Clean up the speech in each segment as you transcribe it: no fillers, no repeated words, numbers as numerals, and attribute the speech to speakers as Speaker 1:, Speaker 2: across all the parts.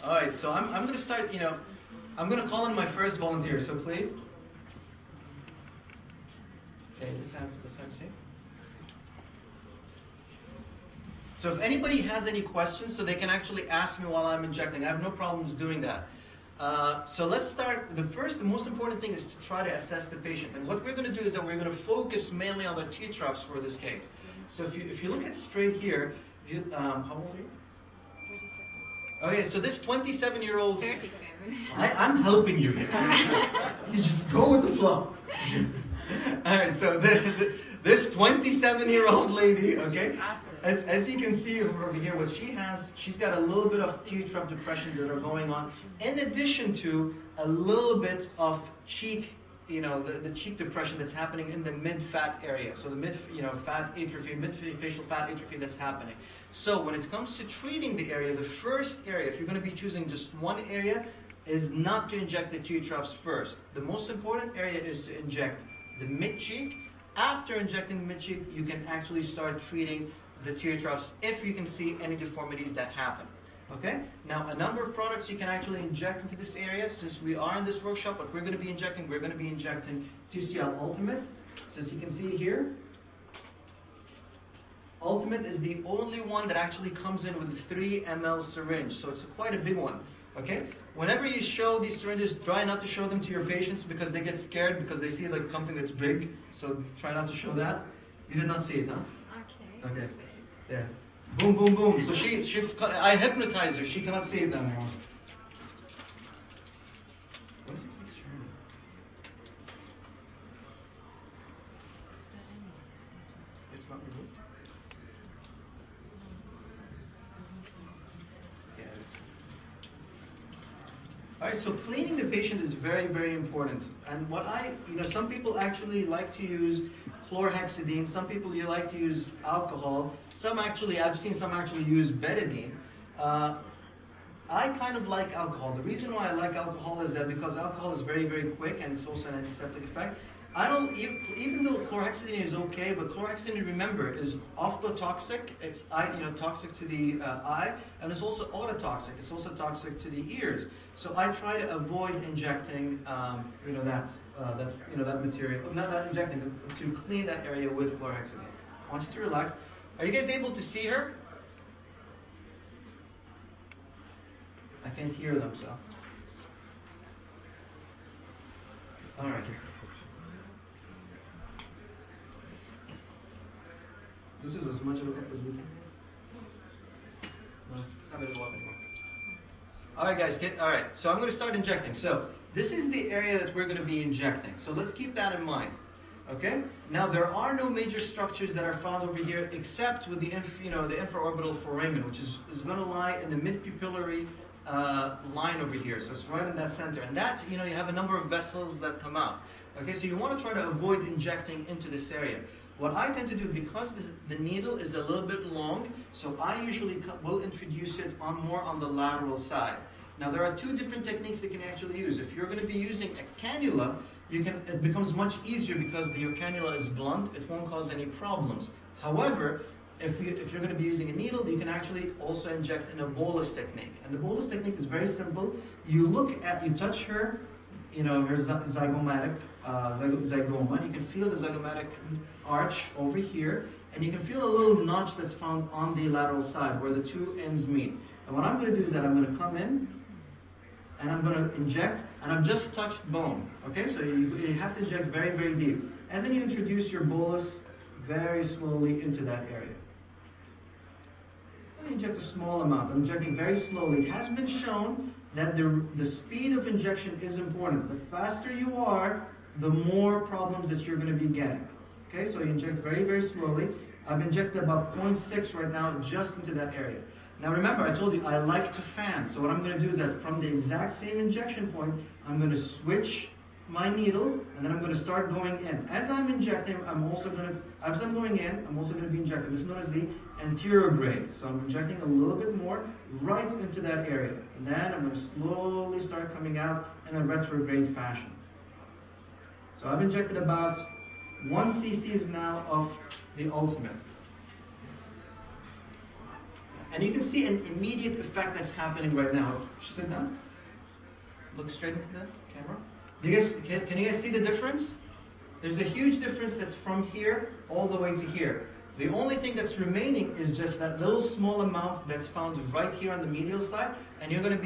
Speaker 1: All right, so I'm going to start, I'm going to call in my first volunteer, so please. Okay, let's have a seat. So if anybody has any questions, so they can actually ask me while I'm injecting. I have no problems doing that. So let's start. The most important thing is to try to assess the patient. And what we're going to do is that we're going to focus mainly on the T-troughs for this case. So if you look at straight here, how old are you?
Speaker 2: 37.
Speaker 1: Okay, so this 27-year-old...
Speaker 2: 37.
Speaker 1: I'm helping you here. You just go with the flow. All right, so this 27-year-old lady, okay, as you can see over here, what she has, she's got a little bit of T-trough depression that are going on, in addition to a little bit of cheek, the cheek depression that's happening in the mid-fat area. So the fat atrophy, mid-facial fat atrophy that's happening. So when it comes to treating the area, the first area, if you're going to be choosing just one area, is not to inject the T-troughs first. The most important area is to inject the mid-cheek. After injecting the mid-cheek, you can actually start treating the T-troughs if you can see any deformities that happen. Okay? Now, a number of products you can actually inject into this area. Since we are in this workshop, what we're going to be injecting TCL Ultimate. So as you can see here, Ultimate is the only one that actually comes in with a 3 ml syringe. So it's quite a big one. Okay? Whenever you show these syringes, try not to show them to your patients because they get scared because they see like something that's big. So try not to show that. You did not see it, huh?
Speaker 2: Okay.
Speaker 1: Okay. There. Boom, boom, boom. So I hypnotized her. She cannot see it anymore. What is it? It's not removed. Yeah. All right. So cleaning the patient is very, very important. And some people actually like to use chlorhexidine. Some people like to use alcohol. I've seen some actually use betadine. I kind of like alcohol. The reason why I like alcohol is that because alcohol is very, very quick and it's also an antiseptic effect. Even though chlorhexidine is okay, but chlorhexidine, remember, is ophthalmotoxic. It's toxic to the eye, and it's also ototoxic. It's also toxic to the ears. So I try to avoid injecting, that material. Not injecting, to clean that area with chlorhexidine. I want you to relax. Are you guys able to see her? I can't hear them, so. All right. This is as much of a as we can. No, it's not going to go up anymore. All right, guys. All right. So I'm going to start injecting. So this is the area that we're going to be injecting. So let's keep that in mind. Okay. Now there are no major structures that are found over here except with the infraorbital foramen, which is going to lie in the mid-pupillary line over here. So it's right in that center, and that you have a number of vessels that come out. Okay. So you want to try to avoid injecting into this area. What I tend to do, because the needle is a little bit long, so I usually will introduce it more on the lateral side. Now there are two different techniques you can actually use. If you're going to be using a cannula, it becomes much easier because your cannula is blunt. It won't cause any problems. However, if you're going to be using a needle, you can actually also inject in a bolus technique. And the bolus technique is very simple. You touch her, her zygomatic zygoma, and you can feel the zygomatic arch over here, and you can feel a little notch that's found on the lateral side where the two ends meet. And what I'm going to do is that I'm going to come in, and I'm going to inject, and I've just touched bone. Okay, so you have to inject very, very deep. And then you introduce your bolus very slowly into that area. And inject a small amount. I'm injecting very slowly. It has been shown that the speed of injection is important. The faster you are, the more problems that you're going to be getting. Okay, so you inject very, very slowly. I've injected about 0.6 right now just into that area. Now remember, I told you I like to fan. So what I'm going to do is that from the exact same injection point, I'm going to switch my needle, and then I'm going to start going in. As I'm injecting, as I'm going in, I'm also going to be injecting. This is known as the anterior grade. So I'm injecting a little bit more right into that area. And then I'm going to slowly start coming out in a retrograde fashion. So I've injected about 1 cc now of the Ultimate. And you can see an immediate effect that's happening right now. Sit down. Look straight into the camera. Do you guys, can you guys see the difference? There's a huge difference that's from here all the way to here. The only thing that's remaining is just that little small amount that's found right here on the medial side, and I'm going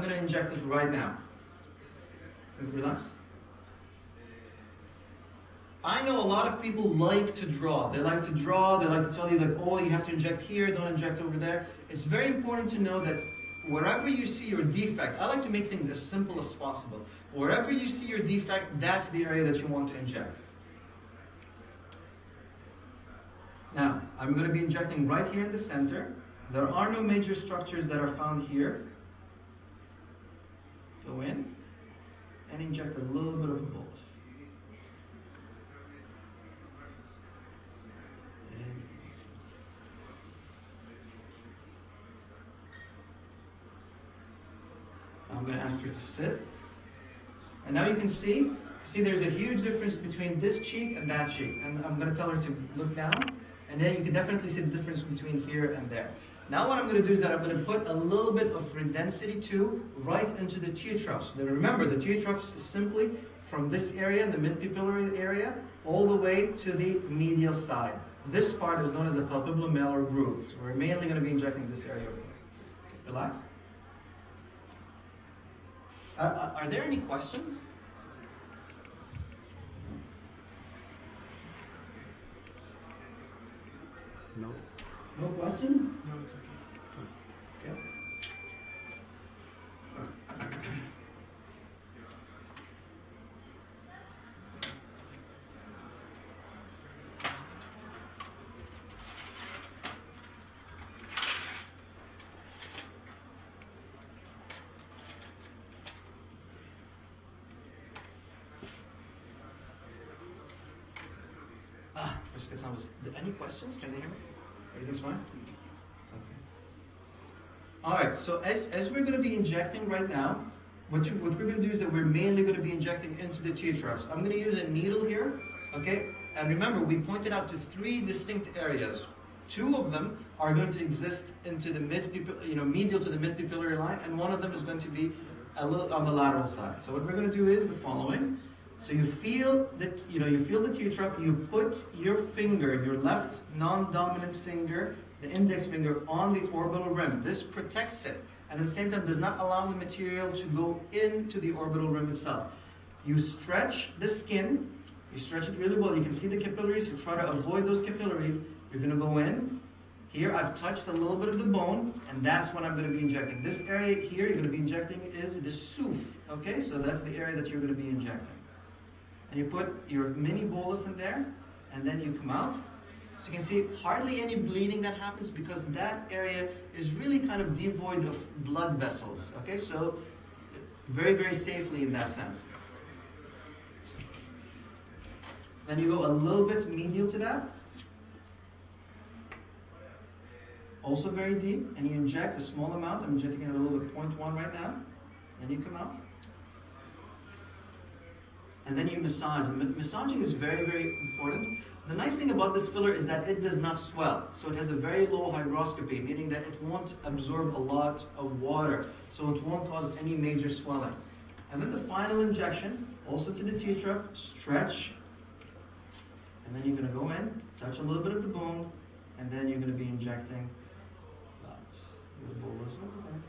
Speaker 1: to inject it right now. Relax. I know a lot of people like to draw. They like to draw, they like to tell you that, oh, you have to inject here, don't inject over there. It's very important to know that wherever you see your defect, I like to make things as simple as possible. Wherever you see your defect, that's the area that you want to inject. Now, I'm going to be injecting right here in the center. There are no major structures that are found here. Go in and inject a little bit of a bolus. I'm going to ask her to sit. And now you can see there's a huge difference between this cheek and that cheek. And I'm going to tell her to look down. And then you can definitely see the difference between here and there. Now what I'm going to do is that I'm going to put a little bit of Redensity II right into the tear troughs. Now remember, the tear troughs is simply from this area, the mid-pupillary area, all the way to the medial side. This part is known as the palpebromalar groove. So we're mainly going to be injecting this area over here. Relax. Are there any questions?
Speaker 3: No.
Speaker 1: No questions?
Speaker 3: No, it's okay.
Speaker 1: Okay. Any questions? Can they hear me? Everything's fine? Okay. Alright, so as we're going to be injecting right now, what we're going to do is that we're mainly going to be injecting into the tear troughs. I'm going to use a needle here, okay? And remember, we pointed out to 3 distinct areas. 2 of them are going to exist into the medial to the mid-pupillary line, and 1 of them is going to be a little on the lateral side. So what we're going to do is the following. So you feel that you feel the tear trough. You put your finger, your left non-dominant finger, the index finger, on the orbital rim. This protects it, and at the same time does not allow the material to go into the orbital rim itself. You stretch the skin. You stretch it really well. You can see the capillaries. You try to avoid those capillaries. You're going to go in. Here I've touched a little bit of the bone, and that's what I'm going to be injecting. This area here you're going to be injecting is the souf. Okay, so that's the area that you're going to be injecting. And you put your mini bolus in there, and then you come out. So you can see hardly any bleeding that happens because that area is really kind of devoid of blood vessels. Okay, so very, very safely in that sense. Then you go a little bit medial to that. Also very deep, and you inject a small amount. I'm injecting it a little bit, 0.1 right now. Then you come out. And then you massage. Massaging is very, very important. The nice thing about this filler is that it does not swell. So it has a very low hygroscopy, meaning that it won't absorb a lot of water. So it won't cause any major swelling. And then the final injection, also to the tear trough, stretch. And then you're going to go in, touch a little bit of the bone, and then you're going to be injecting that. Your bolus over there.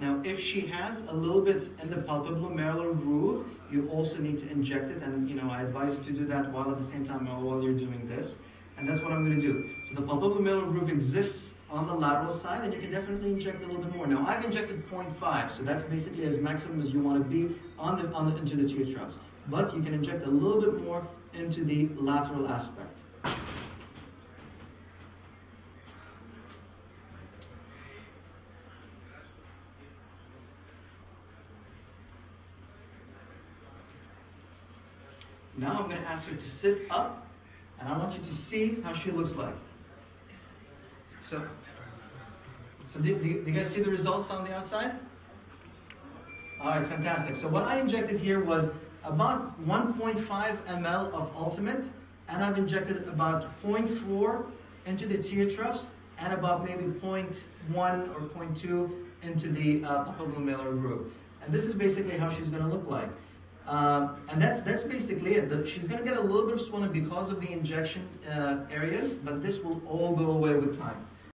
Speaker 1: Now, if she has a little bit in the palpebromalar groove, you also need to inject it, and I advise you to do that while at the same time while you're doing this. And that's what I'm going to do. So the palpebromalar groove exists on the lateral side, and you can definitely inject a little bit more. Now, I've injected 0.5, so that's basically as maximum as you want to be into the tear troughs. But you can inject a little bit more into the lateral aspect. Now I'm going to ask her to sit up, and I want you to see how she looks like. So do you guys see the results on the outside? Alright, fantastic. So what I injected here was about 1.5 ml of ultimate and I've injected about 0.4 into the tear troughs, and about maybe 0.1 or 0.2 into the papillomalar groove. And this is basically how she's going to look like. And that's basically it. She's going to get a little bit of swelling because of the injection areas, but this will all go away with time.